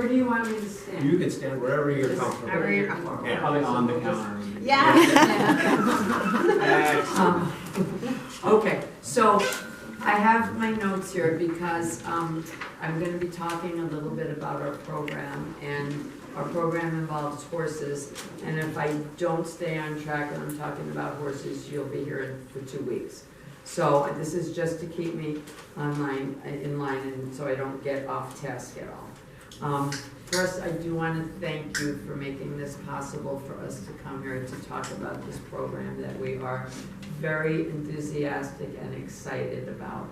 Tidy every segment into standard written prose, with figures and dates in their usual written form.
Where do you want me to stand? You can stand wherever you're comfortable. Wherever you're comfortable. Yeah. Probably on the counter. Yeah. Okay, so I have my notes here because I'm going to be talking a little bit about our program, and our program involves horses, and if I don't stay on track when I'm talking about horses, you'll be here for 2 weeks. So this is just to keep me in line, and so I don't get off task at all. First, I do want to thank you for making this possible for us to come here to talk about this program that we are very enthusiastic and excited about.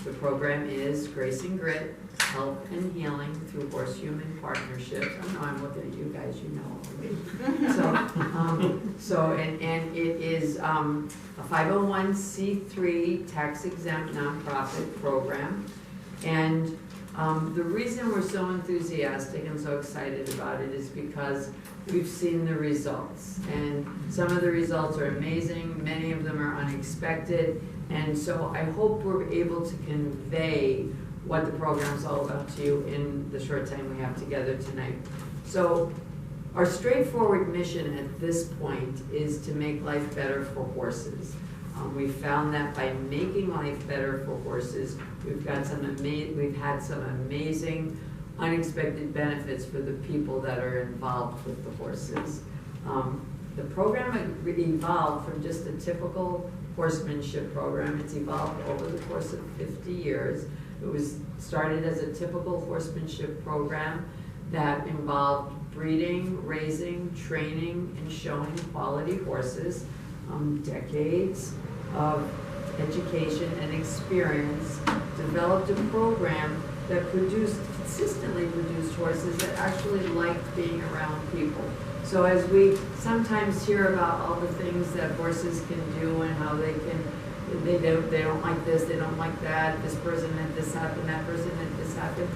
The program is Grace and Grit, Health and Healing Through Horse-Human Partnerships. I know I'm looking at you guys, you know already. And it is a 501c3 tax-exempt nonprofit program. And the reason we're so enthusiastic and so excited about it is because we've seen the results. And some of the results are amazing, many of them are unexpected. And so I hope we're able to convey what the program's all about to you in the short time we have together tonight. So our straightforward mission at this point is to make life better for horses. We found that by making life better for horses, we've had some amazing, unexpected benefits for the people that are involved with the horses. The program evolved from just a typical horsemanship program. It's evolved over the course of 50 years. It was started as a typical horsemanship program that involved breeding, raising, training, and showing quality horses. Decades of education and experience developed a program that consistently produced horses that actually liked being around people. So as we sometimes hear about all the things that horses can do and how they don't like this, they don't like that, this person had this happen, that person had this happen,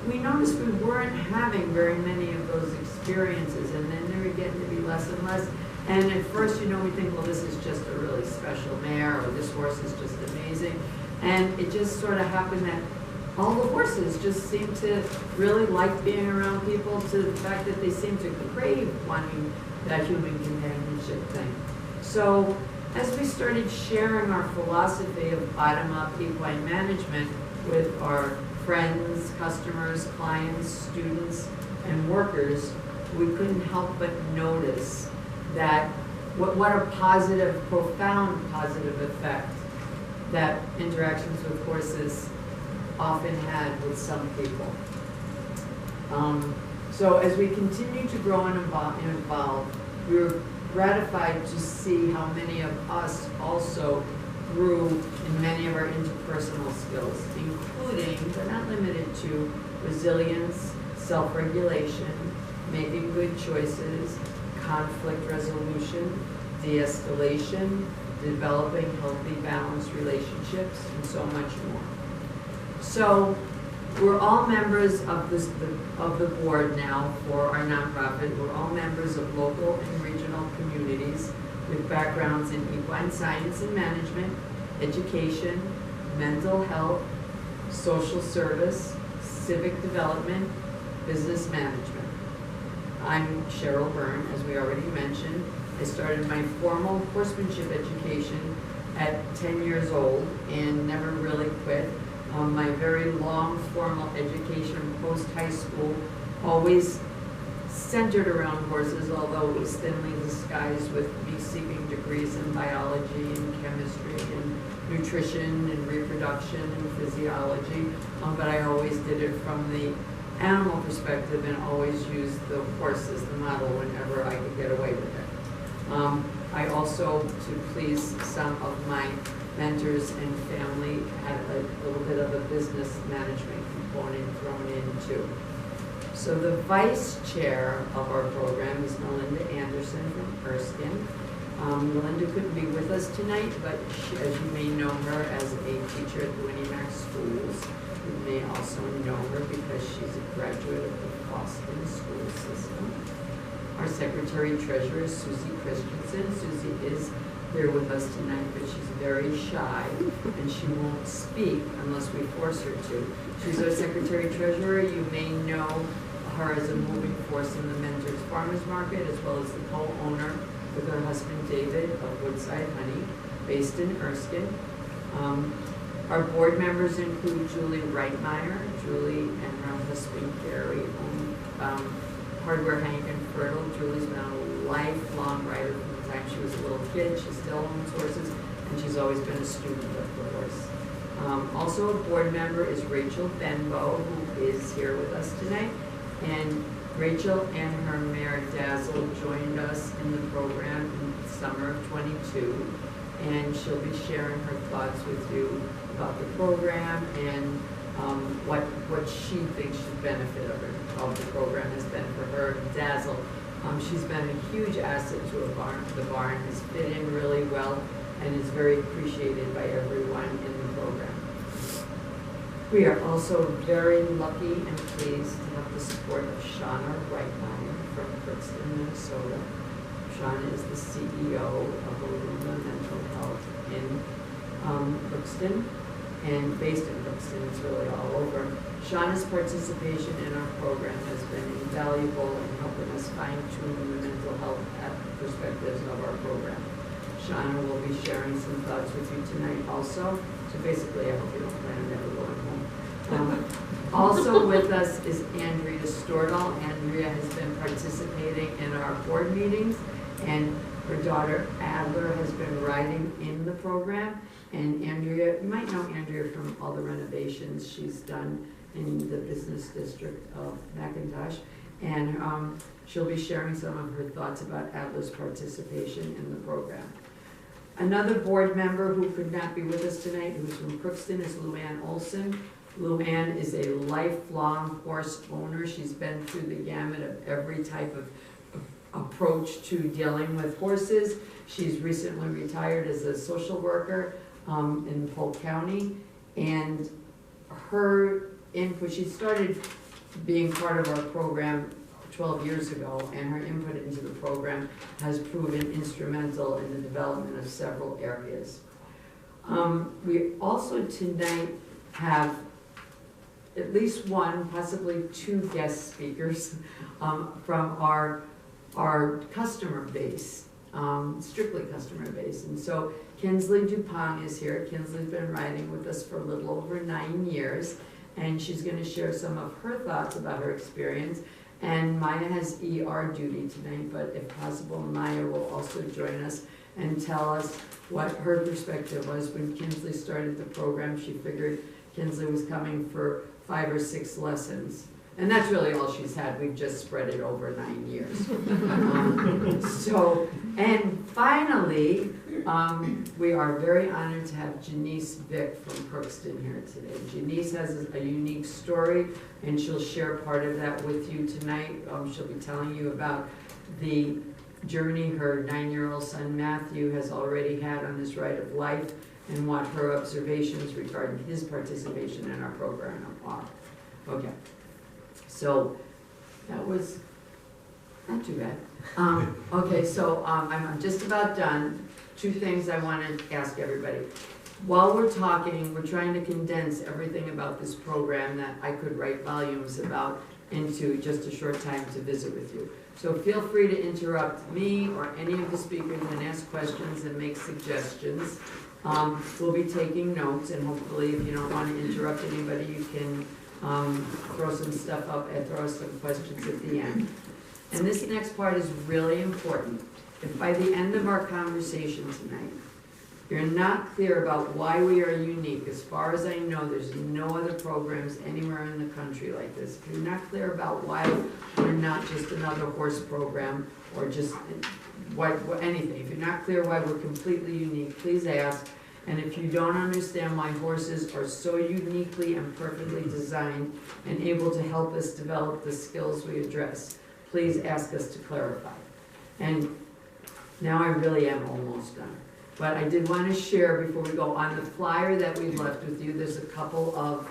we noticed we weren't having very many of those experiences, and then they were getting to be less and less. And at first, we think, well, this is just a really special mare, or this horse is just amazing. And it just sort of happened that all the horses just seemed to really like being around people, to the fact that they seemed to crave wanting that human companionship thing. So as we started sharing our philosophy of bottom-up equine management with our friends, customers, clients, students, and workers, we couldn't help but notice that what a positive, profound positive effect that interactions with horses often had with some people. So as we continue to grow and evolve, we were gratified to see how many of us also grew in many of our interpersonal skills, including, but not limited to, resilience, self-regulation, making good choices, conflict resolution, de-escalation, developing healthy, balanced relationships, and so much more. So we're all members of the board now for our nonprofit. We're all members of local and regional communities with backgrounds in equine science and management, education, mental health, social service, civic development, business management. I'm Cheryl Byrne, as we already mentioned. I started my formal horsemanship education at 10 years old and never really quit. My very long formal education post-high school always centered around horses, although it was thinly disguised with me seeking degrees in biology and chemistry and nutrition and reproduction and physiology. But I always did it from the animal perspective and always used the horse as the model whenever I could get away with it. I also, to please some of my mentors and family, had a little bit of a business management component thrown in too. So the vice chair of our program is Melinda Anderson from Erskine. Melinda couldn't be with us tonight, but she, as you may know her as a teacher at the Winnie Mac schools. You may also know her because she's a graduate of the Fosston school system. Our secretary treasurer is Susie Christensen. Susie is here with us tonight, but she's very shy and she won't speak unless we force her to. She's our secretary treasurer. You may know her as a moving force in the Mentors Farmers Market, as well as the co-owner with her husband David of Woodside Honey, based in Erskine. Our board members include Julie Reitmeyer. Julie and her husband Gary own Hardware Hank and Fertile. Julie's been a lifelong rider from the time she was a little kid. She still owns horses, and she's always been a student of the horse. Also a board member is Rachel Benbow, who is here with us tonight. And Rachel and her mare Dazzle joined us in the program in the summer of '22, and she'll be sharing her thoughts with you about the program and what she thinks the benefit of the program has been for her. Dazzle, she's been a huge asset to the barn, has fit in really well, and is very appreciated by everyone in the program. We are also very lucky and pleased to have the support of Shauna Reitmeyer from Brixton, Minnesota. Shauna is the CEO of Illumina Mental Health in Brixton, and based in Brixton. It's really all over. Shauna's participation in our program has been invaluable in helping us fine-tune the mental health perspectives of our program. Shauna will be sharing some thoughts with you tonight also. So basically, I hope you don't plan on ever going home. Also with us is Andrea Stordahl. Andrea has been participating in our board meetings, and her daughter Adler has been riding in the program. And Andrea, you might know Andrea from all the renovations she's done in the business district of McIntosh. And she'll be sharing some of her thoughts about Adler's participation in the program. Another board member who could not be with us tonight, who's from Crookston, is Luann Olson. Luann is a lifelong horse owner. She's been through the gamut of every type of approach to dealing with horses. She's recently retired as a social worker in Polk County, and her input, she started being part of our program 12 years ago, and her input into the program has proven instrumental in the development of several areas. We also tonight have at least one, possibly two guest speakers from our customer base, strictly customer base. And so Kinsley Dupont is here. Kinsley's been riding with us for a little over 9 years, and she's going to share some of her thoughts about her experience. And Maya has ER duty tonight, but if possible, Maya will also join us and tell us what her perspective was. When Kinsley started the program, she figured Kinsley was coming for 5 or 6 lessons. And that's really all she's had. We've just spread it over 9 years. And finally, we are very honored to have Janice Vick from Crookston here today. Janice has a unique story, and she'll share part of that with you tonight. She'll be telling you about the journey her 9-year-old son Matthew has already had on this ride of life, and what her observations regarding his participation in our program are. Okay, so that was not too bad. Okay, so I'm just about done. 2 things I want to ask everybody. While we're talking, we're trying to condense everything about this program that I could write volumes about into just a short time to visit with you. So feel free to interrupt me or any of the speakers and ask questions and make suggestions. We'll be taking notes, and hopefully if you don't want to interrupt anybody, you can throw some stuff up and throw some questions at the end. And this next part is really important. If by the end of our conversation tonight, you're not clear about why we are unique, as far as I know, there's no other programs anywhere in the country like this. If you're not clear about why we're not just another horse program or just anything, if you're not clear why we're completely unique, please ask. And if you don't understand why horses are so uniquely and perfectly designed and able to help us develop the skills we address, please ask us to clarify. And now I really am almost done. But I did want to share before we go, on the flyer that we've left with you, there's a couple of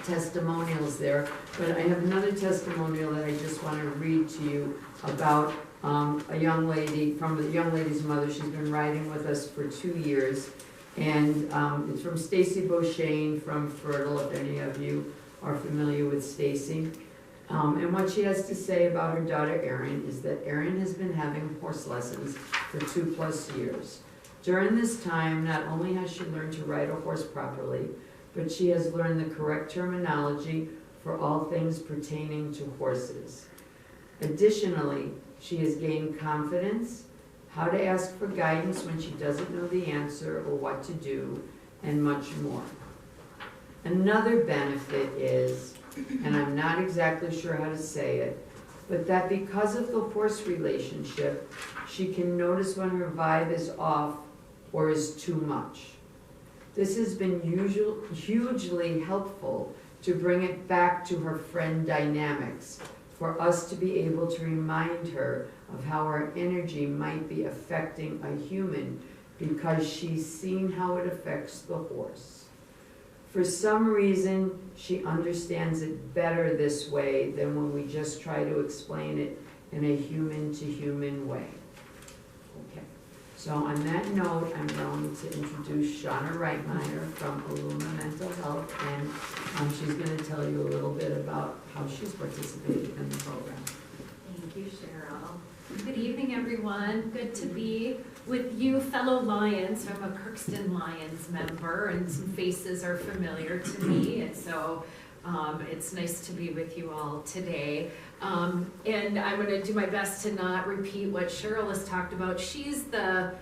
testimonials there. But I have another testimonial that I just want to read to you about a young lady, from the young lady's mother. She's been riding with us for 2 years. And it's from Stacy Beauchesne from Fertile, if any of you are familiar with Stacy. And what she has to say about her daughter Erin is that Erin has been having horse lessons for 2+ years. During this time, not only has she learned to ride a horse properly, but she has learned the correct terminology for all things pertaining to horses. Additionally, she has gained confidence, how to ask for guidance when she doesn't know the answer or what to do, and much more. Another benefit is, and I'm not exactly sure how to say it, but that because of the horse relationship, she can notice when her vibe is off or is too much. This has been hugely helpful to bring it back to her friend dynamics, for us to be able to remind her of how our energy might be affecting a human because she's seen how it affects the horse. For some reason, she understands it better this way than when we just try to explain it in a human-to-human way. Okay, so on that note, I'm going to introduce Shauna Reitmeyer from Aluma Mental Health, and she's going to tell you a little bit about how she's participated in the program. Thank you, Cheryl. Good evening, everyone. Good to be with you, fellow Lions. I'm a Crookston Lions member, and some faces are familiar to me, and so it's nice to be with you all today. And I'm going to do my best to not repeat what Cheryl has talked about. She's the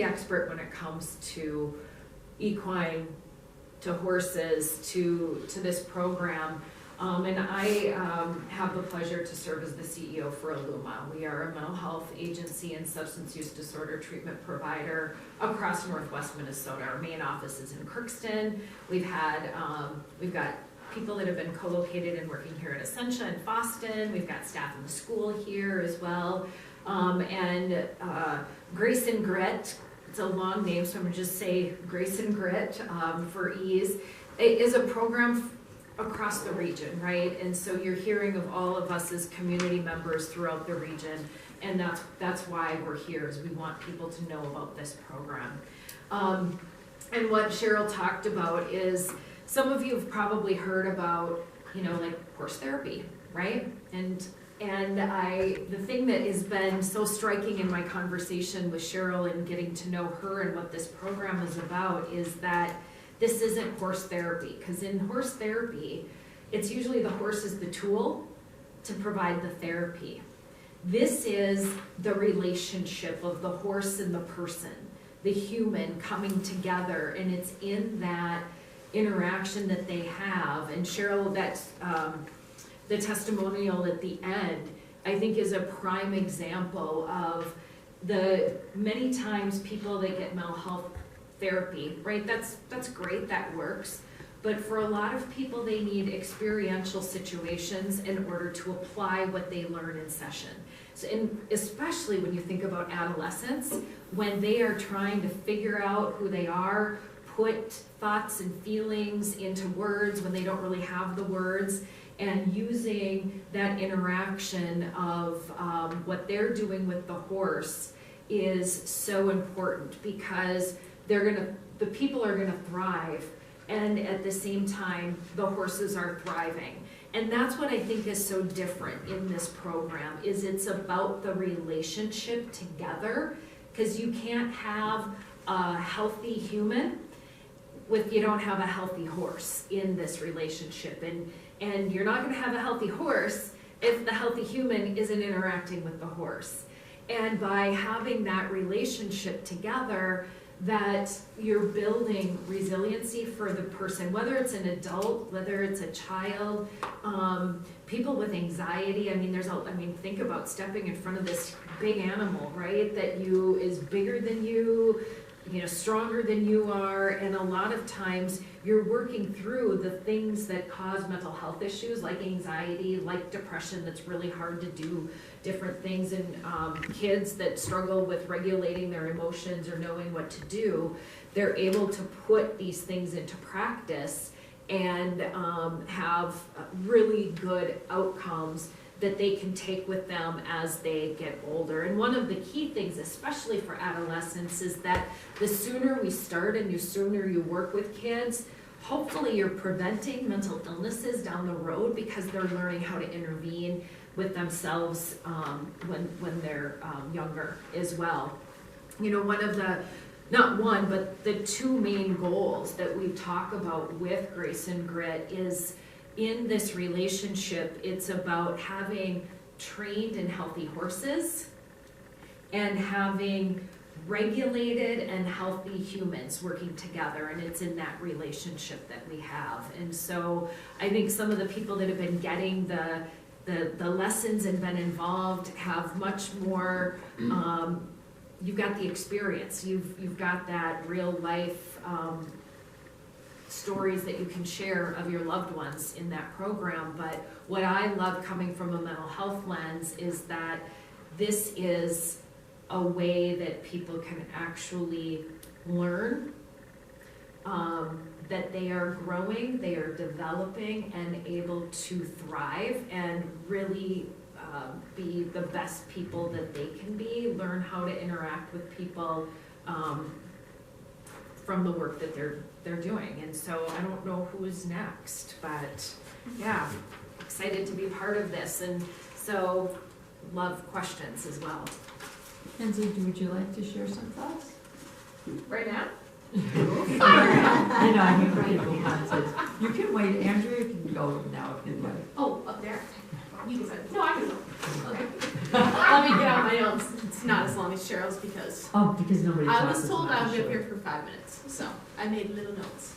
expert when it comes to equine, to horses, to this program. And I have the pleasure to serve as the CEO for Aluma. We are a mental health agency and substance use disorder treatment provider across Northwest Minnesota. Our main office is in Crookston. We've got people that have been co-located and working here at Essentia and Fosston. We've got staff in the school here as well. And Grace and Grit, it's a long name, so I'm gonna just say Grace and Grit for ease. It is a program across the region, right? And so you're hearing of all of us as community members throughout the region, and that's why we're here, is we want people to know about this program. And what Cheryl talked about is, some of you have probably heard about, like horse therapy, right? And the thing that has been so striking in my conversation with Cheryl and getting to know her and what this program is about is that this isn't horse therapy, because in horse therapy, it's usually the horse is the tool to provide the therapy. This is the relationship of the horse and the person, the human coming together, and it's in that interaction that they have. And Cheryl, that's the testimonial at the end, I think is a prime example of the many times people that get mental health therapy, right? That's great, that works. But for a lot of people, they need experiential situations in order to apply what they learn in session. So, and especially when you think about adolescents, when they are trying to figure out who they are, put thoughts and feelings into words when they don't really have the words, and using that interaction of what they're doing with the horse is so important, because the people are gonna thrive, and at the same time, the horses are thriving. And that's what I think is so different in this program, is it's about the relationship together, because you can't have a healthy human if you don't have a healthy horse in this relationship. And you're not gonna have a healthy horse if the healthy human isn't interacting with the horse. And by having that relationship together, that you're building resiliency for the person, whether it's an adult, whether it's a child, people with anxiety. Think about stepping in front of this big animal, right? That is bigger than you, stronger than you are, and a lot of times you're working through the things that cause mental health issues like anxiety, like depression, that's really hard to do different things in kids that struggle with regulating their emotions or knowing what to do. They're able to put these things into practice and have really good outcomes that they can take with them as they get older. And one of the key things, especially for adolescents, is that the sooner we start and the sooner you work with kids, hopefully you're preventing mental illnesses down the road because they're learning how to intervene with themselves when they're younger as well. You know, one of the, not one, but the two main goals that we talk about with Grace and Grit is in this relationship, it's about having trained and healthy horses and having regulated and healthy humans working together, and it's in that relationship that we have. And so I think some of the people that have been getting the lessons and been involved have much more, you've got the experience, you've got that real life stories that you can share of your loved ones in that program. But what I love coming from a mental health lens is that this is a way that people can actually learn, that they are growing, they are developing and able to thrive and really be the best people that they can be, learn how to interact with people from the work that they're doing. And so I don't know who is next, but yeah, excited to be part of this. And so love questions as well. Kenzie, would you like to share some thoughts? Right now? I know, I hate when people content. You can wait, Andrea can go now if you'd like. Oh, up there. You can go. No, I can go. Okay. Let me get out my notes. It's not as long as Cheryl's because Because nobody I talks was as told much, I would be up sure. here for 5 minutes, so I made little notes.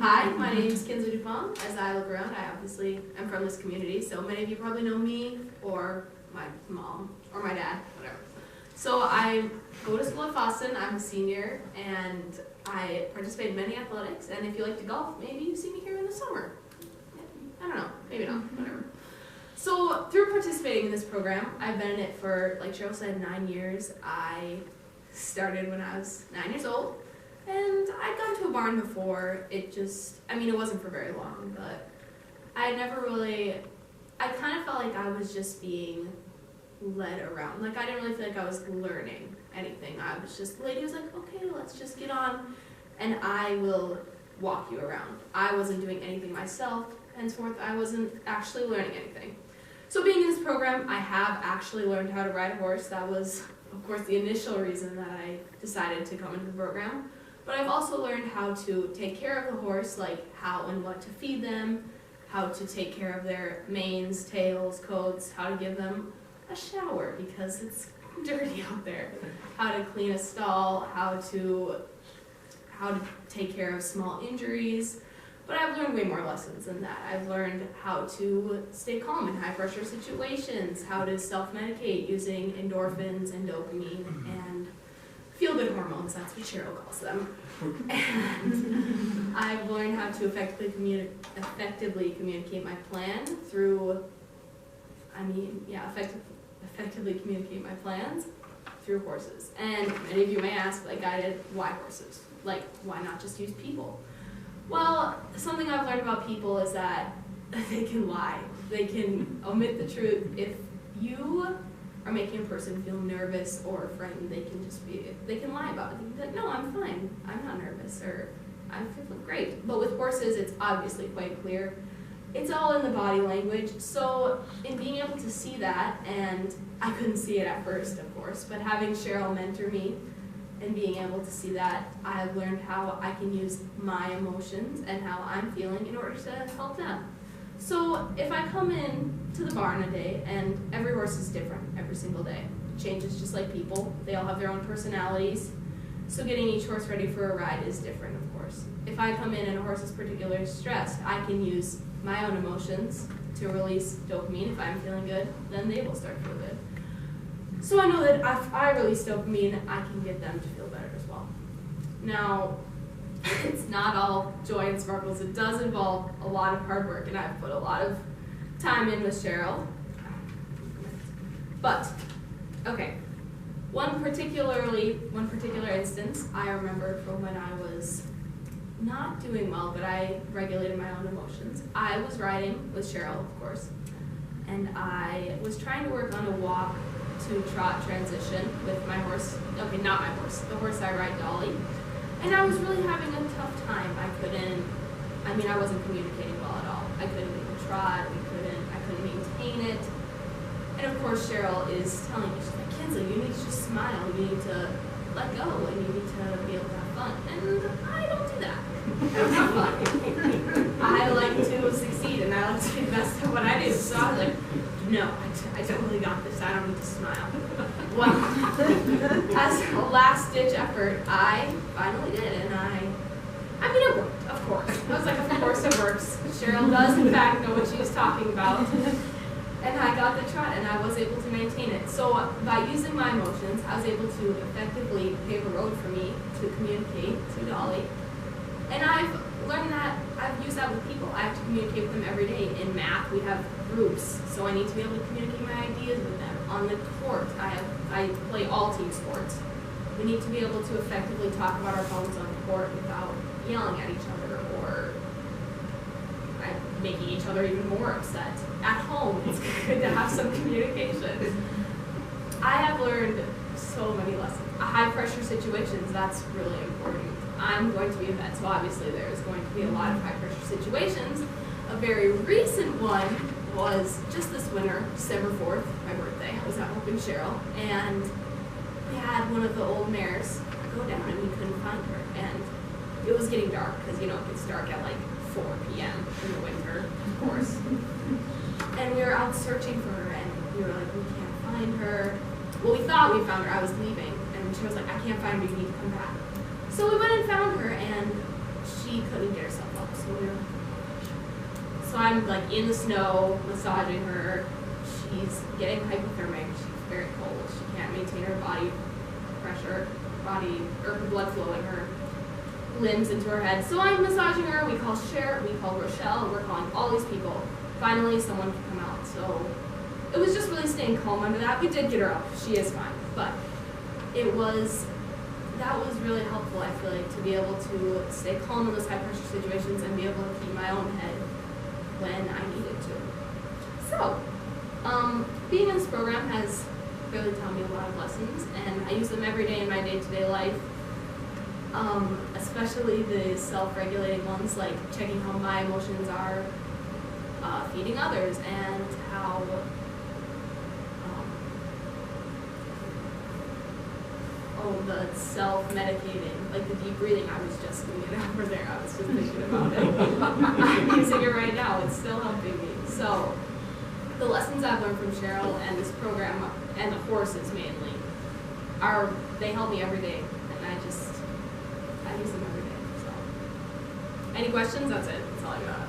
Hi, my name is Kenzie Dupont. As I look around, I obviously am from this community, so many of you probably know me or my mom or my dad, whatever. So I go to school at Fosston. I'm a senior, and I participate in many athletics. And if you like to golf, maybe you see me here in the summer. I don't know, maybe not, whatever. So through participating in this program, I've been in it for, like Cheryl said, 9 years. I started when I was 9 years old, and I'd gone to a barn before. It wasn't for very long, but I never really, I kind of felt like I was just being led around. Like I didn't really feel like I was learning anything. I was just, the lady was like, okay, let's just get on, and I will walk you around. I wasn't doing anything myself, henceforth I wasn't actually learning anything. So being in this program, I have actually learned how to ride a horse. That was, of course, the initial reason that I decided to come into the program. But I've also learned how to take care of the horse, like how and what to feed them, how to take care of their manes, tails, coats, how to give them a shower because it's dirty out there, how to clean a stall, how to take care of small injuries. But I've learned way more lessons than that. I've learned how to stay calm in high pressure situations, how to self-medicate using endorphins and dopamine and feel-good hormones, that's what Cheryl calls them. And I've learned how to effectively communicate my plan through, effectively communicate my plans through horses. And many of you may ask, like I did, why horses? Like, why not just use people? Well, something I've learned about people is that they can lie. They can omit the truth. If you are making a person feel nervous or frightened, they can lie about it. They can be like, no, I'm fine. I'm not nervous, or I feel great. But with horses, it's obviously quite clear. It's all in the body language. So in being able to see that, and I couldn't see it at first, of course, but having Cheryl mentor me, and being able to see that, I've learned how I can use my emotions and how I'm feeling in order to help them. So if I come in to the barn a day, and every horse is different every single day, it changes just like people. They all have their own personalities. So getting each horse ready for a ride is different, of course. If I come in and a horse is particularly stressed, I can use my own emotions to release dopamine. If I'm feeling good, then they will start to feel good. So I know that if I release dopamine, I can get them to feel better as well. Now, it's not all joy and sparkles. It does involve a lot of hard work, and I've put a lot of time in with Cheryl. But, okay, one particular instance I remember from when I was not doing well, but I regulated my own emotions. I was riding with Cheryl, of course, and I was trying to work on a walk to trot transition with my horse. Okay, not my horse, the horse I ride, Dolly. And I was really having a tough time. I wasn't communicating well at all. I couldn't even trot, I couldn't maintain it. And of course Cheryl is telling me, she's like, Kinsley, you need to just smile, you need to let go, and you need to be able to have fun. And I don't do that. I don't have fun. I like to succeed, and I like to be the best at what I do. So I was like, no, I totally got this, I don't need to smile. Well, as a last-ditch effort, I finally did, and it worked, of course. I was like, of course it works. Cheryl does, in fact, know what she was talking about. And I got the trot, and I was able to maintain it. So by using my emotions, I was able to effectively pave a road for me to communicate to Dolly. And I've learned that, I've used that with people. I have to communicate with them every day. In math, we have groups, so I need to be able to communicate my ideas with them. On the court, I play all team sports. We need to be able to effectively talk about our phones on the court without yelling at each other or making each other even more upset. At home, it's good to have some communication. I have learned so many lessons. High pressure situations, that's really important. I'm going to be a vet, so obviously there's going to be a lot of high pressure situations. A very recent one was just this winter, December 4th, my birthday. I was out helping Cheryl, and we had one of the old mares go down, and we couldn't find her. And it was getting dark, because it gets dark at like 4 p.m. in the winter, of course. And we were out searching for her, and we were like, we can't find her. Well, we thought we found her. I was leaving, and she was like, I can't find her, you need to come back. So we went and found her, and she couldn't get herself up. So I'm like in the snow, massaging her. She's getting hypothermic. She's very cold. She can't maintain her body pressure, her blood flow in her limbs into her head. So I'm massaging her. We call Rochelle. We're calling all these people. Finally, someone can come out. So it was just really staying calm under that. We did get her up. She is fine. But that was really helpful, I feel like, to be able to stay calm in those high pressure situations and be able to keep my own head when I needed to. So, being in this program has really taught me a lot of lessons, and I use them every day in my day-to-day life, especially the self-regulating ones, like checking how my emotions are, feeding others, and how the self-medicating, like the deep breathing. I was just doing it over there. I was just thinking about it. I'm using it right now. It's still helping me. So the lessons I've learned from Cheryl and this program, and the horses mainly, they help me every day. And I use them every day. So any questions? That's it. That's all I got.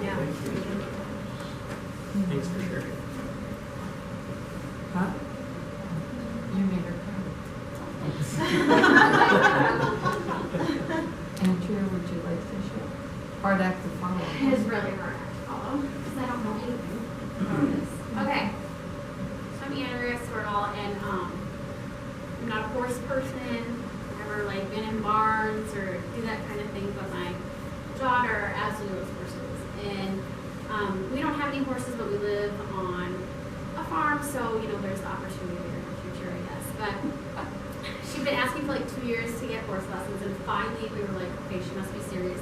Yeah. Thanks for sharing. Huh? You made her Andrea, would you like to share? Hard act to follow. It is really hard to follow because I don't know anything about this. Okay, so I'm Andrea Sortall, and I'm not a horse person. I've never been in barns or do that kind of thing, but my daughter absolutely loves horses, and we don't have any horses, but we live on a farm, so there's the opportunity there in the future, I guess. But she'd been asking for 2 years to get horse lessons, and finally we were like, okay, she must be serious.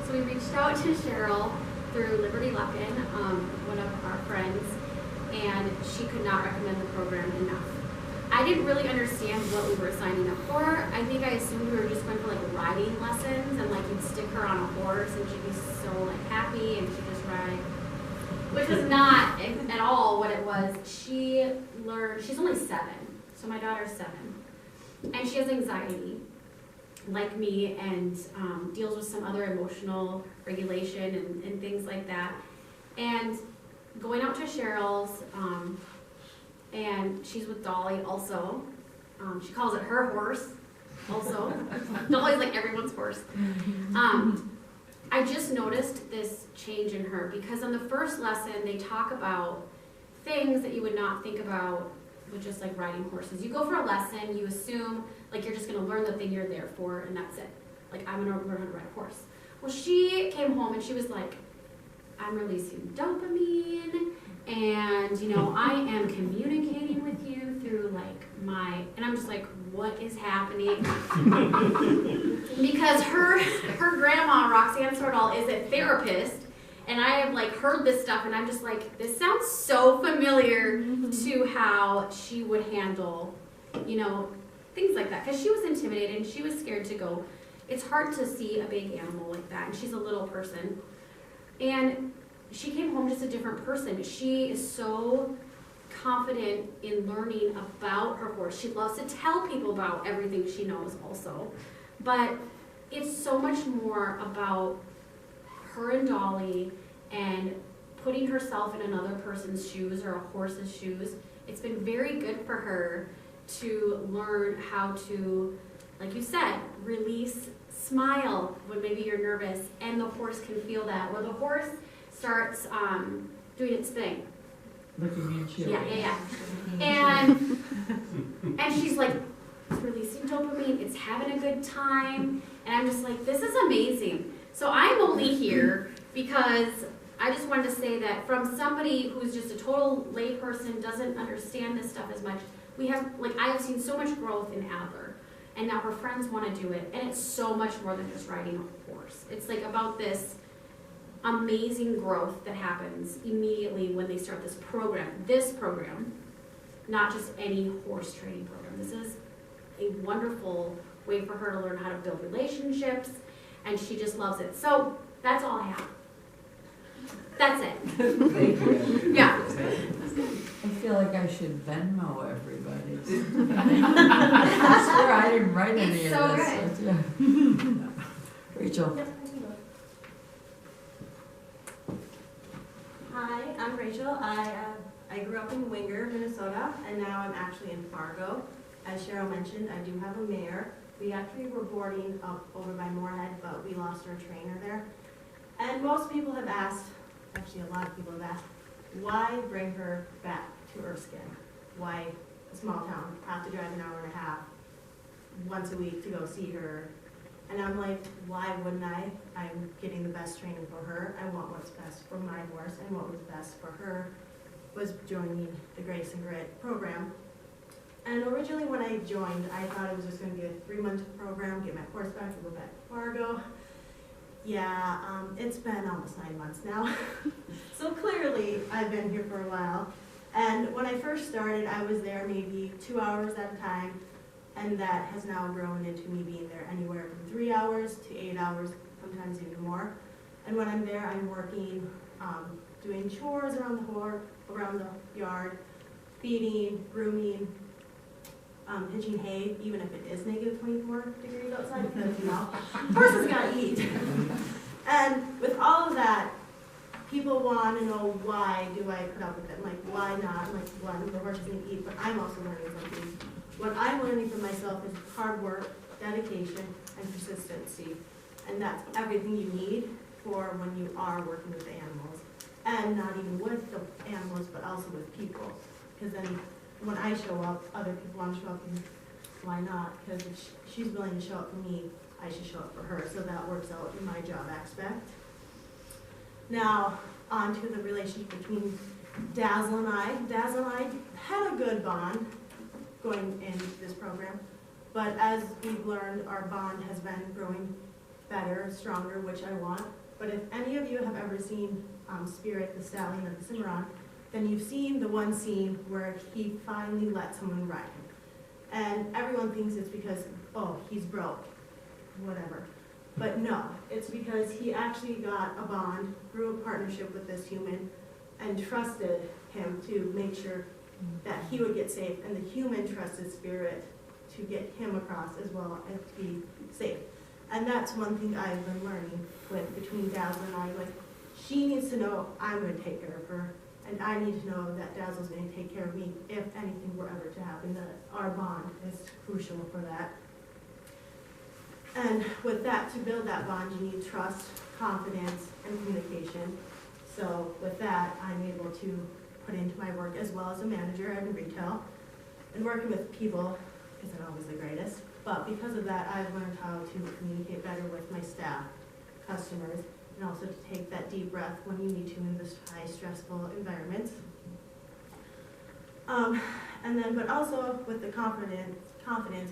So we reached out to Cheryl through Liberty Luckin, one of our friends, and she could not recommend the program enough. I didn't really understand what we were signing up for. I think I assumed we were just going for riding lessons, and you'd stick her on a horse and she'd be so happy and she'd just ride. Which was not at all what it was. She's only 7, so my daughter's 7. And she has anxiety, like me, and deals with some other emotional regulation and things like that. And going out to Cheryl's, and she's with Dolly also. She calls it her horse also. Dolly's everyone's horse. I just noticed this change in her because on the first lesson they talk about things that you would not think about with just riding horses. You go for a lesson, you assume you're just going to learn the thing you're there for, and that's it. I'm going to learn how to ride a horse. Well, she came home and she was like, I'm releasing dopamine, and you know, I am communicating with you through like and I'm just like, what is happening? Because her grandma, Roxanne Sordahl, is a therapist, and I have like heard this stuff, and I'm just like, this sounds so familiar to how she would handle, you know, things like that. Because she was intimidated, and she was scared to go. It's hard to see a big animal like that, and she's a little person. And she came home just a different person. She is so confident in learning about her horse. She loves to tell people about everything she knows also. But it's so much more about her and Dolly and putting herself in another person's shoes or a horse's shoes. It's been very good for her to learn how to, like you said, release, smile when maybe you're nervous, and the horse can feel that. Or the horse starts doing its thing. Looking at you. Yeah. And she's like, it's releasing dopamine, it's having a good time, and I'm just like, this is amazing. So I'm only here because I just wanted to say that from somebody who's just a total layperson, doesn't understand this stuff as much, I have seen so much growth in Adler, and now her friends want to do it, and it's so much more than just riding a horse. It's like about this amazing growth that happens immediately when they start this program, not just any horse training program. This is a wonderful way for her to learn how to build relationships, and she just loves it. So that's all I have. That's it. Thank you. Yeah. I feel like I should Venmo everybody. I swear I didn't write any It's of so this. good. Yeah. Rachel. Hi, I'm Rachel. I grew up in Winger, Minnesota, and now I'm actually in Fargo. As Cheryl mentioned, I do have a mare. We actually were boarding up over by Moorhead, but we lost our trainer there. And most people have asked, actually a lot of people have asked, why bring her back to Erskine? Why a small town, have to drive an hour and a half once a week to go see her? And I'm like, why wouldn't I? I'm getting the best training for her. I want what's best for my horse, and what was best for her was joining the Grace and Grit program. And originally when I joined, I thought it was just going to be a 3-month program, get my horse back, and go back to Fargo. Yeah, it's been almost 9 months now. So clearly I've been here for a while. And when I first started, I was there maybe 2 hours at a time. And that has now grown into me being there anywhere from 3 hours to 8 hours, sometimes even more. And when I'm there, I'm working, doing chores around the yard, feeding, grooming, hitching hay, even if it is negative 24 degrees outside, because, you know, horses gotta eat. And with all of that, people want to know, why do I put up with it? Like, why not? Like, why do the horses need to eat? But I'm also learning something. What I'm learning for myself is hard work, dedication, and persistency. And that's everything you need for when you are working with the animals. And not even with the animals, but also with people. Because then when I show up, other people want to show up, and why not? Because if she's willing to show up for me, I should show up for her. So that works out in my job aspect. Now, on to the relationship between Dazzle and I. Dazzle and I had a good bond going in this program, but as we've learned, our bond has been growing better, stronger, which I want. But if any of you have ever seen Spirit, the stallion of the Cimarron, then you've seen the one scene where he finally let someone ride him. And everyone thinks it's because, oh, he's broke, whatever. But no, it's because he actually got a bond, grew a partnership with this human, and trusted him to make sure that he would get safe, and the human trusted Spirit to get him across as well and to be safe. And that's one thing I've been learning between Dazzle and I. Like, she needs to know I'm going to take care of her, and I need to know that Dazzle's going to take care of me if anything were ever to happen, that our bond is crucial for that. And with that, to build that bond, you need trust, confidence, and communication. So with that, I'm able to put into my work as well as a manager in retail. And working with people isn't always the greatest, but because of that, I've learned how to communicate better with my staff, customers, and also to take that that deep breath when you need to in this high stressful environment. And then, but also with the confidence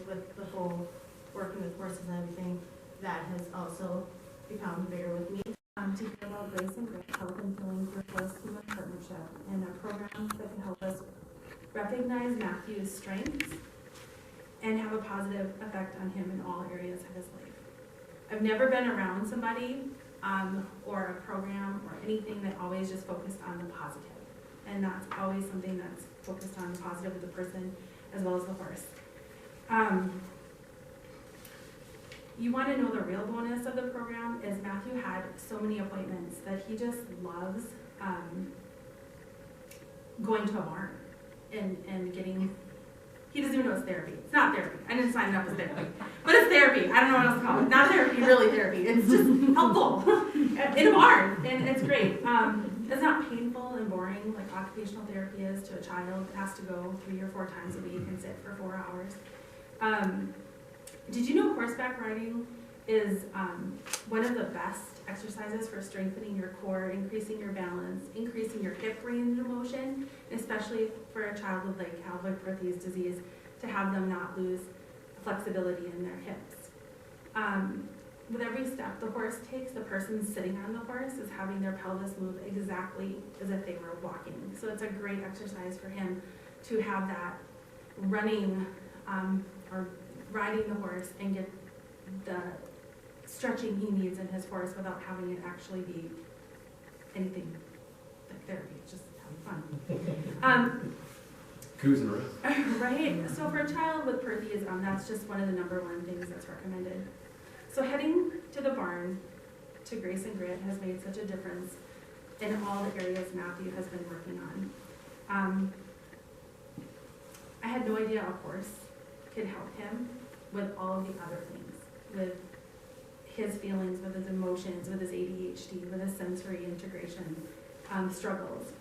with the whole working with horses and everything, that has also become bigger with me. To hear about Grace and Grit, Health and Healing Thru Horse-Human Partnership, and a program that can help us recognize Matthew's strengths and have a positive effect on him in all areas of his life. I've never been around somebody or a program or anything that always just focused on the positive. And that's always something that's focused on the positive of the person as well as the horse. You want to know the real bonus of the program is Matthew had so many appointments that he just loves going to a barn and getting, he doesn't even know it's therapy. It's not therapy. I didn't sign it up as therapy. But it's therapy. I don't know what else to call it. Not therapy, really therapy. It's just helpful in a barn, and it's great. It's not painful and boring like occupational therapy is to a child that has to go 3 or 4 times a week and sit for 4 hours. Did you know horseback riding is one of the best exercises for strengthening your core, increasing your balance, increasing your hip range of motion, especially for a child with like Calvert-Perthes disease, to have them not lose flexibility in their hips. With every step the horse takes, the person sitting on the horse is having their pelvis move exactly as if they were walking. So it's a great exercise for him to have that running or riding the horse and get the stretching he needs in his horse without having it actually be anything like therapy. It's just having fun. Cruising around. Right? So for a child with Perthes, that's just one of the #1 things that's recommended. So heading to the barn to Grace and Grit has made such a difference in all the areas Matthew has been working on. I had no idea a horse could help him with all of the other things, with his feelings, with his emotions, with his ADHD, with his sensory integration struggles.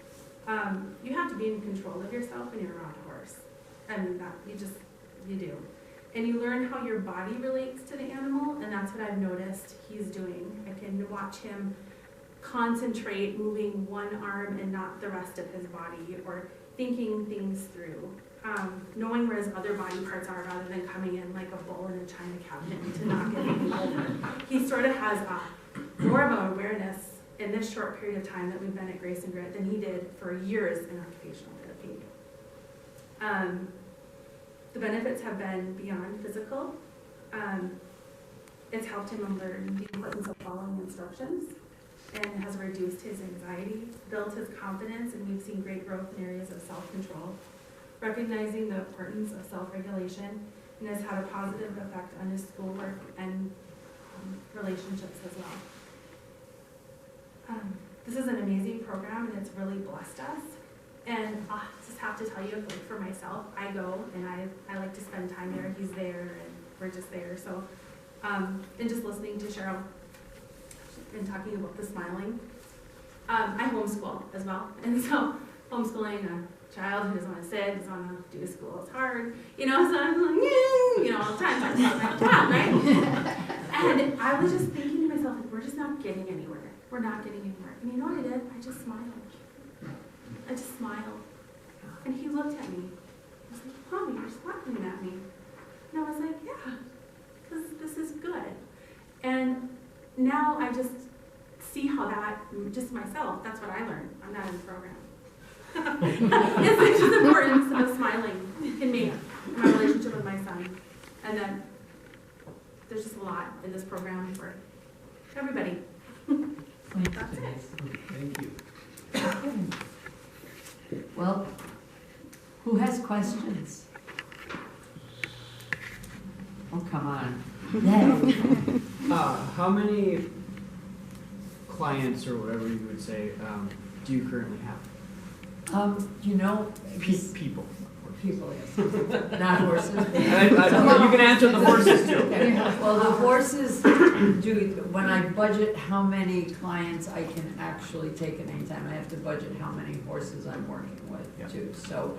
You have to be in control of yourself when you're around a horse. And that you do. And you learn how your body relates to the animal, and that's what I've noticed he's doing. I can watch him concentrate, moving one arm and not the rest of his body, or thinking things through. Knowing where his other body parts are rather than coming in like a bull in a china cabinet to knock everything over. He sort of has more of an awareness in this short period of time that we've been at Grace and Grit than he did for years in occupational therapy. The benefits have been beyond physical. It's helped him learn the importance of following instructions and has reduced his anxiety, built his confidence, and we've seen great growth in areas of self-control. Recognizing the importance of self-regulation, and has had a positive effect on his schoolwork and relationships as well. This is an amazing program, and it's really blessed us. And I just have to tell you, like for myself, I go and I like to spend time there. He's there, and we're just there. So, and just listening to Cheryl and talking about the smiling. I homeschool as well, and so homeschooling a child who doesn't want to sit, doesn't want to do school, it's hard, so I'm like, all the time, talking about my child, right? And I was just thinking to myself, like, we're just not getting anywhere. We're not getting anywhere. And you know what I did? I just smiled. And he looked at me. I was like, Mommy, you're smiling at me. And I was like, yeah, because this is good. And now I just see how that, just myself, that's what I learned. I'm not in the program. It's just the importance of smiling in me, in my relationship with my son. And then there's just a lot in this program for everybody. That's it. Thank you. Well, who has questions? Oh, come on. How many clients or whatever you would say do you currently have? People. People, yes. Not horses. You can answer the horses too. Well, the horses do, when I budget how many clients I can actually take at any time, I have to budget how many horses I'm working with too. So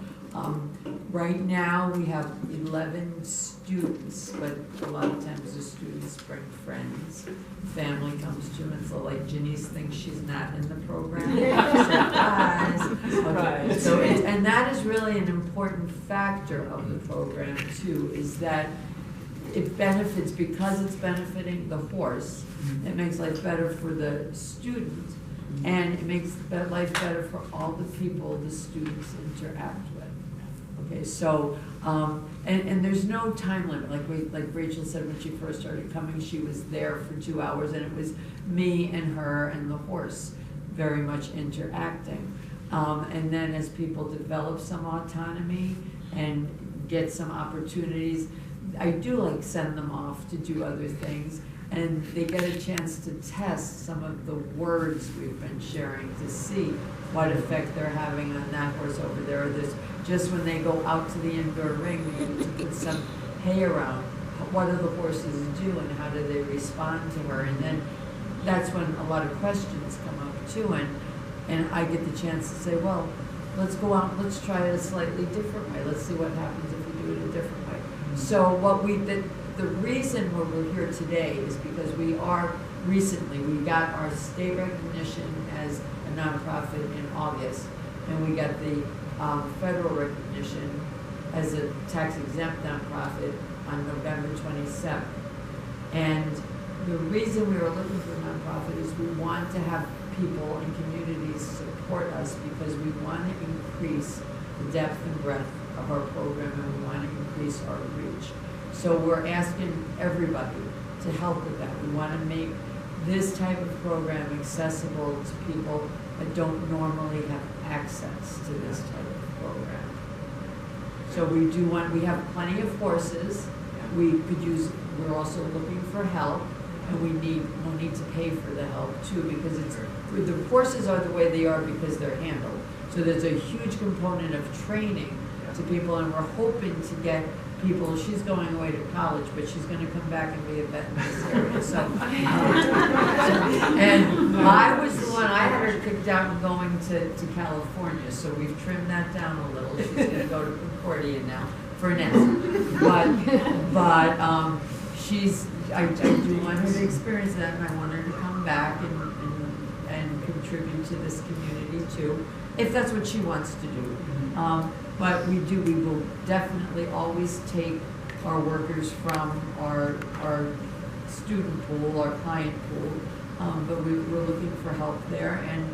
Right now, we have 11 students, but a lot of times the students bring friends. Family comes to them, and so like Janice thinks she's not in the program. Surprise! Okay. So and that is really an important factor of the program too, is that it benefits, because it's benefiting the horse, it makes life better for the student, and it makes life better for all the people the students interact with. Okay, so, and there's no time limit, like Rachel said when she first started coming, she was there for 2 hours, and it was me and her and the horse very much interacting. And then as people develop some autonomy and get some opportunities, I do like send them off to do other things, and they get a chance to test some of the words we've been sharing to see what effect they're having on that horse over there. Or this, just when they go out to the indoor ring, they need to put some hay around. What do the horses do, and how do they respond to her? And then that's when a lot of questions come up too, and I get the chance to say, well, let's go out, let's try it a slightly different way. Let's see what happens if we do it a different way. So the reason we're here today is because we got our state recognition as a nonprofit in August, and we got the federal recognition as a tax-exempt nonprofit on November 27th. And the reason we were looking for a nonprofit is we want to have people and communities support us, because we want to increase the depth and breadth of our program, and we want to increase our reach. So we're asking everybody to help with that. We want to make this type of program accessible to people that don't normally have access to this type of program. So we have plenty of horses. We're also looking for help, and we'll need to pay for the help too, because the horses are the way they are because they're handled. So there's a huge component of training to people, and we're hoping to get people. She's going away to college, but she's going to come back and be a vet in this area. So, and I was the one, I had her kicked out and going to California, so we've trimmed that down a little. She's going to go to Concordia now for now. But I do want her to experience that, and I want her to come back and contribute to this community too, if that's what she wants to do. But we will definitely always take our workers from our student pool, our client pool, but we're looking for help there, and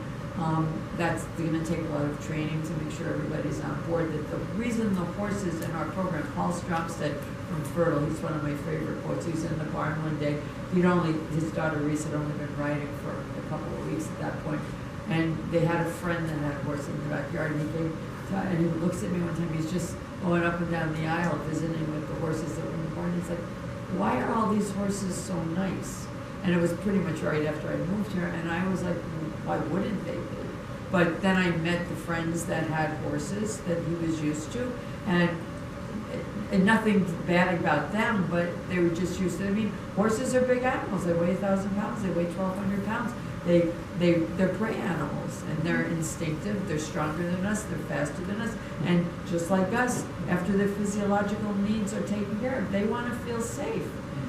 that's going to take a lot of training to make sure everybody's on board. That the reason the horses in our program, Paul Stromstead from Fertile, he's one of my favorite quotes. He was in the barn one day. His daughter Reese had only been riding for a couple of weeks at that point, and they had a friend that had a horse in the backyard, and he looks at me one time, he's just going up and down the aisle visiting with the horses that were in the barn. He's like, why are all these horses so nice? And it was pretty much right after I moved here, and I was like, why wouldn't they be? But then I met the friends that had horses that he was used to, and nothing bad about them, but they were just used to, horses are big animals. They weigh 1,000 pounds, they weigh 1,200 pounds. They're prey animals, and they're instinctive, they're stronger than us, they're faster than us, and just like us, after their physiological needs are taken care of, they want to feel safe.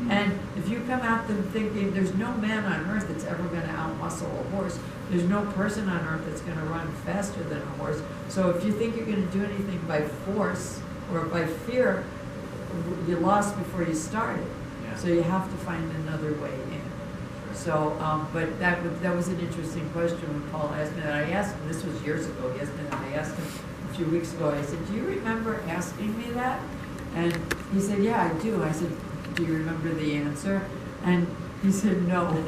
And if you come at them thinking there's no man on earth that's ever going to outmuscle a horse, there's no person on earth that's going to run faster than a horse. So if you think you're going to do anything by force or by fear, you lost before you started. Yeah. So you have to find another way in. So, but that was an interesting question when Paul asked me that. I asked him, this was years ago, he asked me that. I asked him a few weeks ago, I said, do you remember asking me that? And he said, yeah, I do. I said, do you remember the answer? And he said, no.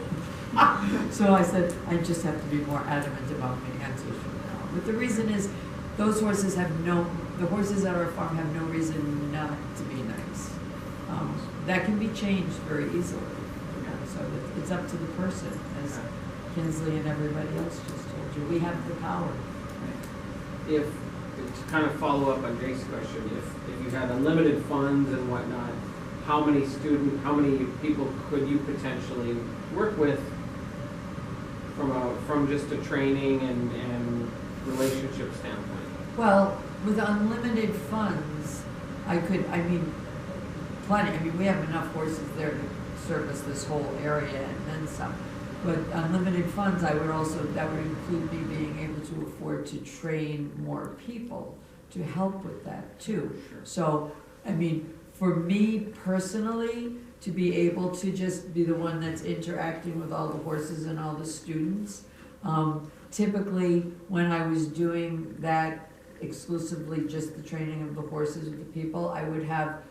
So I said, I just have to be more adamant about my answers from now. But the reason is, the horses at our farm have no reason not to be nice. That can be changed very easily. So it's up to the person, as Kinsley and everybody else just told you. We have the power. Right. If, to kind of follow up on Jake's question, if you had unlimited funds and whatnot, how many people could you potentially work with from just a training and relationship standpoint? Well, with unlimited funds, plenty, we have enough horses there to service this whole area and then some. But unlimited funds, that would include me being able to afford to train more people to help with that too. So, for me personally, to be able to just be the one that's interacting with all the horses and all the students, typically when I was doing that exclusively just the training of the horses with the people, I would have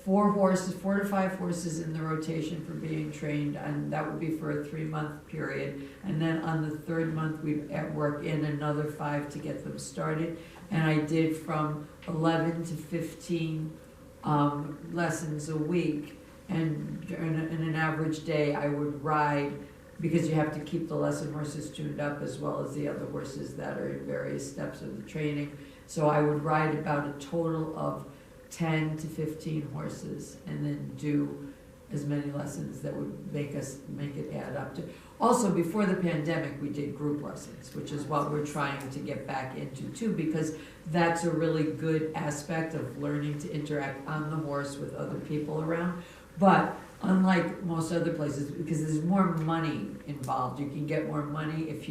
4 to 5 horses in the rotation for being trained, and that would be for a 3-month period. And then on the 3rd month, we'd work in another 5 to get them started. And I did from 11 to 15 lessons a week. And in an average day, I would ride, because you have to keep the lesson horses tuned up as well as the other horses that are in various steps of the training. So I would ride about a total of 10 to 15 horses and then do as many lessons that would make it add up to. Also, before the pandemic, we did group lessons, which is what we're trying to get back into too, because that's a really good aspect of learning to interact on the horse with other people around. But unlike most other places, because there's more money involved, you can get more money if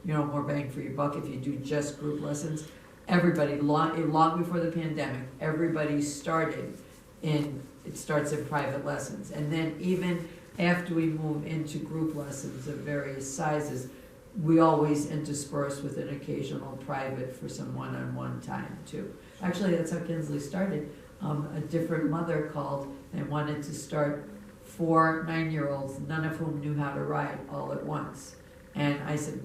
more bang for your buck if you do just group lessons. Everybody, long before the pandemic, everybody starts in private lessons. And then even after we move into group lessons of various sizes, we always intersperse with an occasional private for some one-on-one time too. Actually, that's how Kinsley started. A different mother called and wanted to start 4 9-year-olds, none of whom knew how to ride all at once. And I said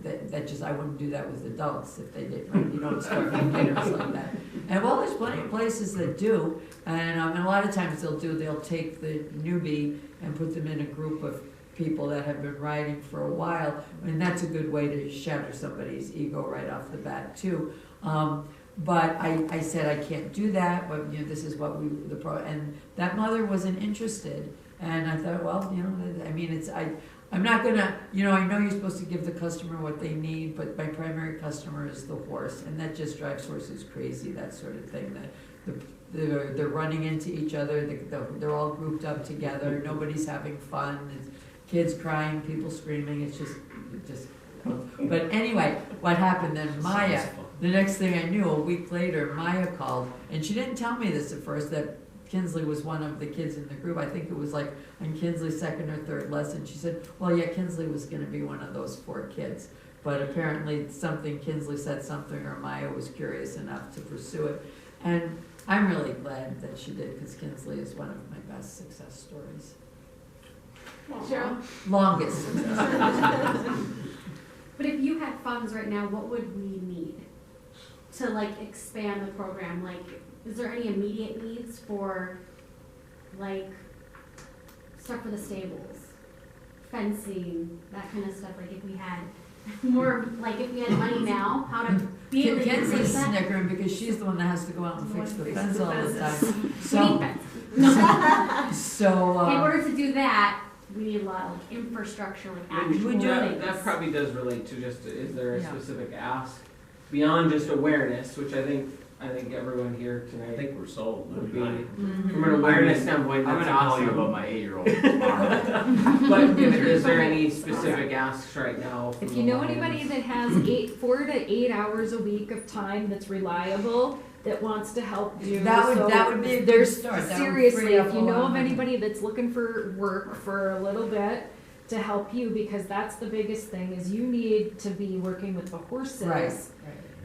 I wouldn't do that with adults if they did, right? You don't start beginners like that. And there's plenty of places that do, and a lot of times they'll take the newbie and put them in a group of people that have been riding for a while, and that's a good way to shatter somebody's ego right off the bat too. But I said I can't do that, but this is what and that mother wasn't interested, and I thought, I'm not gonna, I know you're supposed to give the customer what they need, but my primary customer is the horse, and that just drives horses crazy, that sort of thing, that they're running into each other, they're all grouped up together, nobody's having fun, it's kids crying, people screaming, it's just, but anyway, what happened then, Maya, the next thing I knew, a week later, Maya called, and she didn't tell me this at first, that Kinsley was one of the kids in the group. I think it was like on Kinsley's 2nd or 3rd lesson. She said, well, yeah, Kinsley was going to be one of those 4 kids. But apparently Kinsley said something, or Maya was curious enough to pursue it. And I'm really glad that she did, because Kinsley is one of my best success stories. Cheryl? Longest success stories. But if you had funds right now, what would we need to expand the program? Is there any immediate needs for stuff for the stables, fencing, that kind of stuff? If we had more, if we had money now, how to be able to Kinsley's that? snickering because she's the one that has to go out and fix the fence all the time. We need fence. So In order to do that, we need a lot of infrastructure, actual things. That probably does relate to just, is there a specific ask beyond just awareness, which I think everyone here tonight. I think we're sold. Would be, Mm-hmm. from an awareness standpoint, I'm that's gonna call you awesome. about my 8-year-old. But is there any specific asks right now? If from you know the anybody Lions? that has 4 to 8 hours a week of time that's reliable, that wants to help do. that would be a good there's start. That would seriously, free up if a you lot know of of money. anybody that's looking for work for a little bit to help you, because that's the biggest thing, is you need to be working with the horses. Right.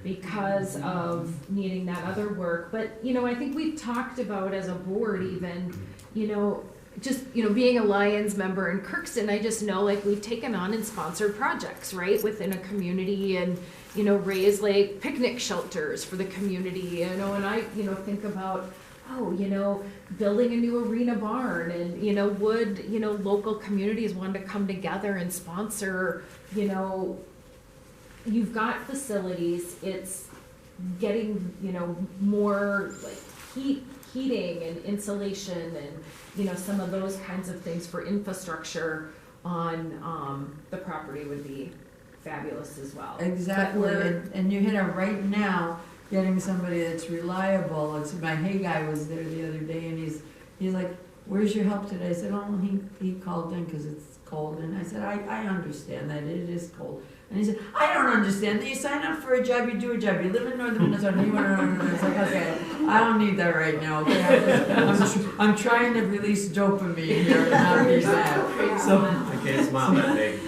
Because of needing that other work. But, I think we've talked about as a board even, just, being a Lions member in Kirkston, I just know we've taken on and sponsored projects, right, within a community and, raise picnic shelters for the community, and I, think about, building a new arena barn and, would, local communities want to come together and sponsor, you've got facilities, it's getting, more heating and insulation and, some of those kinds of things for infrastructure on, the property would be fabulous as well. Exactly, and you hit it right now. getting somebody that's reliable. It's, my hay guy was there the other day, and he's like, where's your help today? I said, oh, he called in because it's cold. And I said, I understand that it is cold. And he said, I don't understand that you sign up for a job, you do a job, you live in northern Minnesota, you want to. It's like, okay, I don't need that right now. Okay, I'm trying to release dopamine here and not be sad. So I can't smile that big.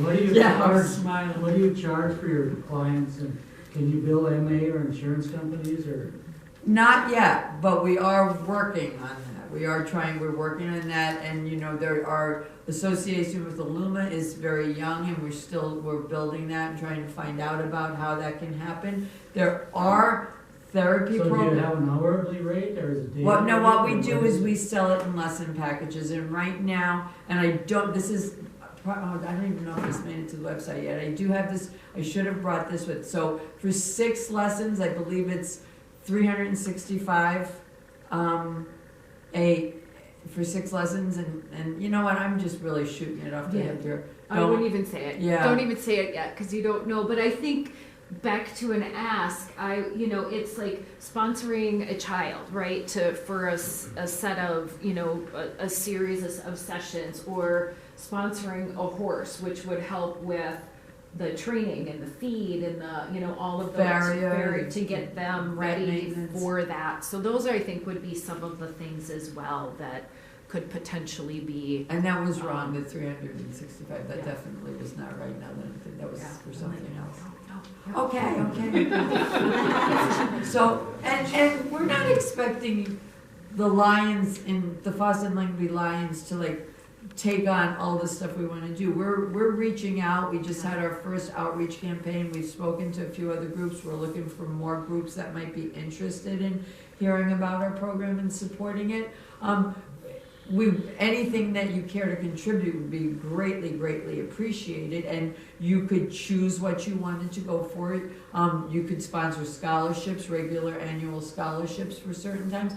What do you yeah, I was charge? smiling. What do you charge for your clients, and can you bill MA or insurance companies, or? Not yet, but we are working on that. We're working on that, and you know, our association with Illuma is very young, and we're building that and trying to find out about how that can happen. There are therapy So do you programs. have an hourly rate, or is it daily? What we rate, or do what is we sell it in lesson packages, and right now, and I don't even know if this made it to the website yet. I do have this, I should have brought this with, so for 6 lessons, I believe it's $365, for 6 lessons, and you know what, I'm just really shooting it off the hip here. I wouldn't even say it. Yeah. Don't even say it yet, because you don't know. But I think back to an ask, it's like sponsoring a child, right? For a set of, a series of sessions, or sponsoring a horse, which would help with the training and the feed and the, all of those Barrier, to get them ready maintenance. for that. So those, I think, would be some of the things as well that could potentially be. And that was wrong, the 365, that Yeah. definitely was not right now, that was Yeah. for something else. No. Okay. So, and we're not expecting the Lions in the Fosston Langley Lions to like take on all the stuff we want to do. We're reaching out. We just had our first outreach campaign. We've spoken to a few other groups. We're looking for more groups that might be interested in hearing about our program and supporting it. Anything that you care to contribute would be greatly, greatly appreciated, and you could choose what you wanted to go for. You could sponsor scholarships, regular annual scholarships for certain times,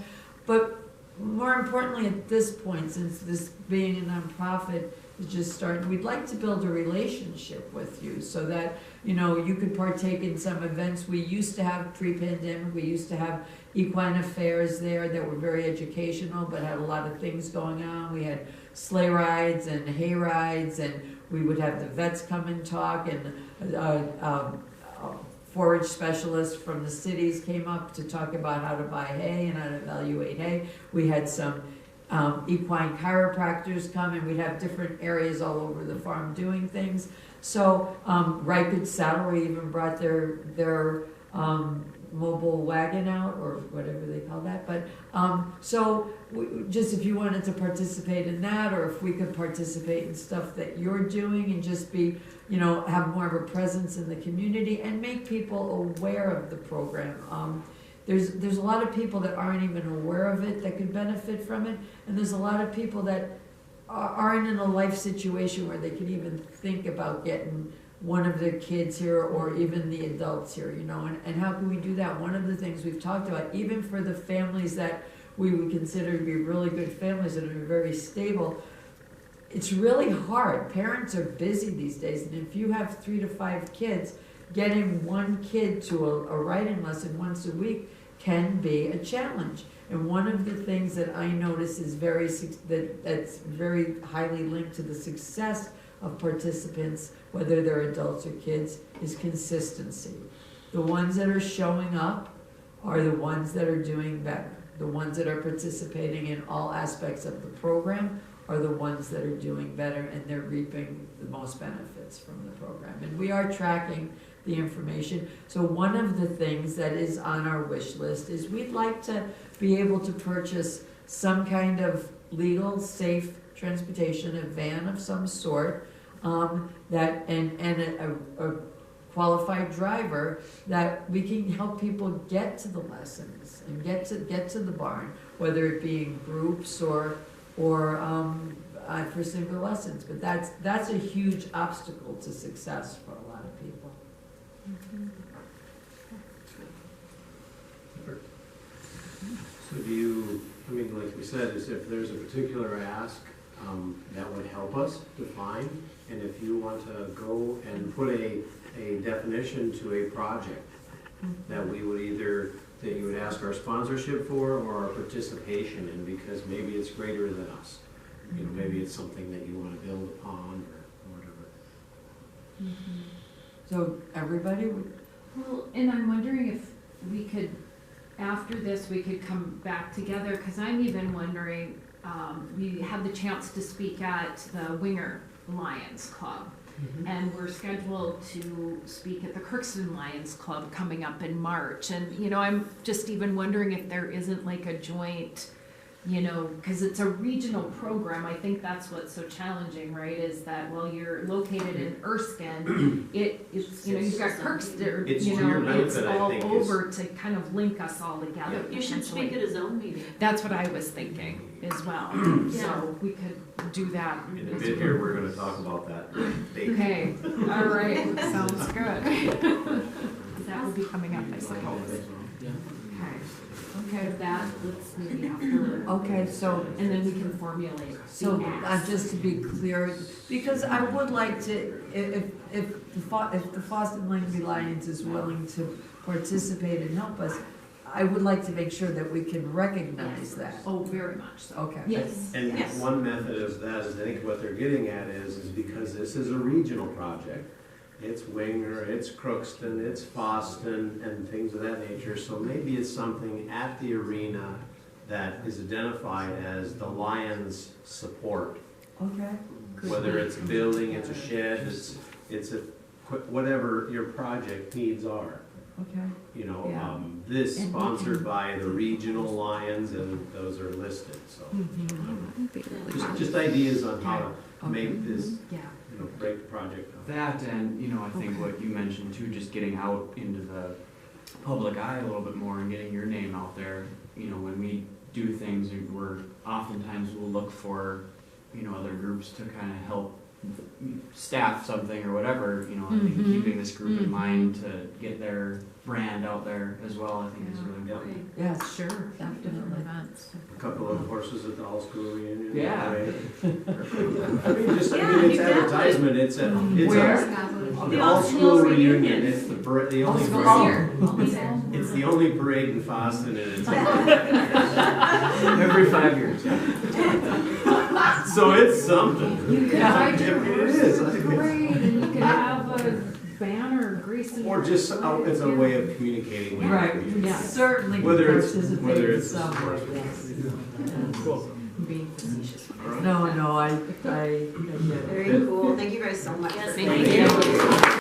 but more importantly at this point, since this being a nonprofit is just starting, we'd like to build a relationship with you so that, you could partake in some events. We used to have pre-pandemic, we used to have equine affairs there that were very educational but had a lot of things going on. We had sleigh rides and hay rides, and we would have the vets come and talk, and forage specialists from the cities came up to talk about how to buy hay and how to evaluate hay. We had some equine chiropractors come, and we'd have different areas all over the farm doing things. So Ripid Saddlery even brought their mobile wagon out, or whatever they call that. But just if you wanted to participate in that, or if we could participate in stuff that you're doing and just be, have more of a presence in the community and make people aware of the program. There's a lot of people that aren't even aware of it that could benefit from it, and there's a lot of people that aren't in a life situation where they can even think about getting one of their kids here, or even the adults here, and how can we do that? One of the things we've talked about, even for the families that we would consider to be really good families that are very stable, it's really hard. Parents are busy these days, and if you have 3 to 5 kids, getting one kid to a writing lesson once a week can be a challenge. And one of the things that I notice is that's very highly linked to the success of participants, whether they're adults or kids, is consistency. The ones that are showing up are the ones that are doing better. The ones that are participating in all aspects of the program are the ones that are doing better, and they're reaping the most benefits from the program. And we are tracking the information. So one of the things that is on our wish list is we'd like to be able to purchase some kind of legal, safe transportation, a van of some sort, that and a qualified driver that we can help people get to the lessons and get to the barn, whether it be in groups or for single lessons. But that's a huge obstacle to success for a lot of people. So do you, like we said, is if there's a particular ask, that would help us define, and if you want to go and put a definition to a project, that we would either, that you would ask our sponsorship for or our participation in, because maybe it's greater than us. You know, maybe it's something that you want to build upon or whatever. So everybody would, Well, and I'm wondering if we could, after this, we could come back together, because I'm even wondering, we had the chance to speak at the Winger Lions Club, and we're scheduled to speak at the Crookston Lions Club coming up in March. And, you know, I'm just even wondering if there isn't like a joint, you know, because it's a regional program. I think that's what's so challenging, right? Is that while you're located in Erskine, it's, you know, you've got Kirkston, It's you to your know, it's benefit, I all think, is- over to kind of link us all together. You should potentially. speak at a zone meeting. That's what I was thinking as well. So we could do that. In a bit here, we're gonna talk about that. Bacon. Okay, all right, sounds good. That will be coming up, I suppose. Okay, that, let's maybe after, okay, so, and then we can formulate. so the ask. just to be clear, because I would like to, if the Fosston Langley Lions is willing to participate and help us, I would like to make sure that we can recognize that. Oh, very much so. Okay. Yes. And Yes. one method of that is, I think what they're getting at is because this is a regional project, it's Winger, it's Crookston, it's Fosston, and things of that nature, so maybe it's something at the arena that is identified as the Lions support. Okay. Whether it's a building, it's a shed, it's a, whatever your project needs are. Okay. You know, Yeah. this And we sponsored can- by the regional Lions, and those are listed, so. Mhm. Just ideas on how to Okay. make this, Yeah. you know, break the project up. That and, you know, I think what you mentioned too, just getting out into the public eye a little bit more and getting your name out there. You know, when we do things, we're oftentimes we'll look for, you know, other groups to kind of help staff something or whatever, you know, I think Mhm. keeping this group in Mhm. mind to get their brand out there as well, I think is really Yeah. important. Yes, Sure. definitely. A couple of horses at the all-school reunion. Yeah. right? I mean, just, I Yeah, mean, it's exactly. advertisement, it's a, Where? the all-school reunion, it's the only All-school- parade, it's the only parade in Fosston, and it's, Every 5 years. so it's something. You could Yeah, ride your it horse is. to the parade, and you could have a banner, Grace and. Or just, it's a way of communicating with the Right, community. Yeah. certainly Whether it's- participate whether in it's some way, sports. yes. Cool. Being facetious. No, I get it. Very cool. Thank you guys so much. Yes, for thank coming. you.